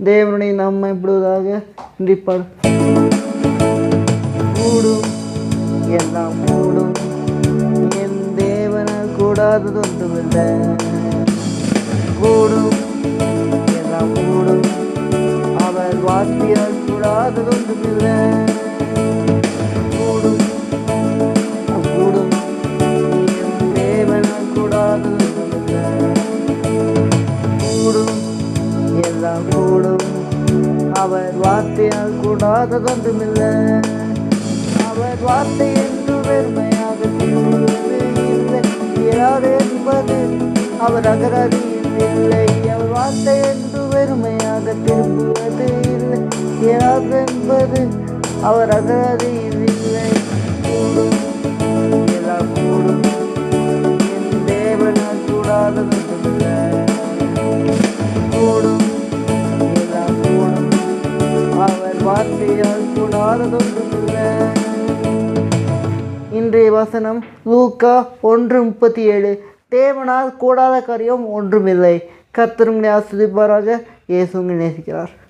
தேவனுடைய நாமம் இப்படிவதாக சிந்திப்பார். கூடும் எல்லாம் கூடும், என் தேவனால் கூடாதது ஒன்றுமில்லை. கூடும் எல்லாம் கூடும், அவர் வார்த்தையால் கூடாதது ஒன்றுமில்லை. கூடும் கூடும், என் தேவனால் கூடாதது ஒன்றுமில்லை. கூடும் எல்லாம் கூடும், அவர் வார்த்தையால் கூடாதது ஒன்றுமில்லை. அவர் வார்த்தை என்று வெறுமையாக திரும்புவது இல்லை, இயலாது என்பது அவர் அகராதியில் இல்லை. அவர் வார்த்தை என்று வெறுமையாக திரும்புவது இல்லை, இயலாது என்பது அவர் அகராதியில் இல்லை. கூடும் எல்லாம் கூடும், என் தேவனால் கூடாதது ஒன்றுமில்லை. கூடும் எல்லாம் கூடும், அவர் வார்த்தையால் கூடாதது ஒன்றுமில்லை. இன்றைய வசனம் லூக்கா 1:37. தேவனால் கூடாத காரியம் ஒன்றுமில்லை. கர்த்தர் உங்களை ஆசீர்வதிப்பாராக. இயேசு உங்களை நேசிக்கிறார்.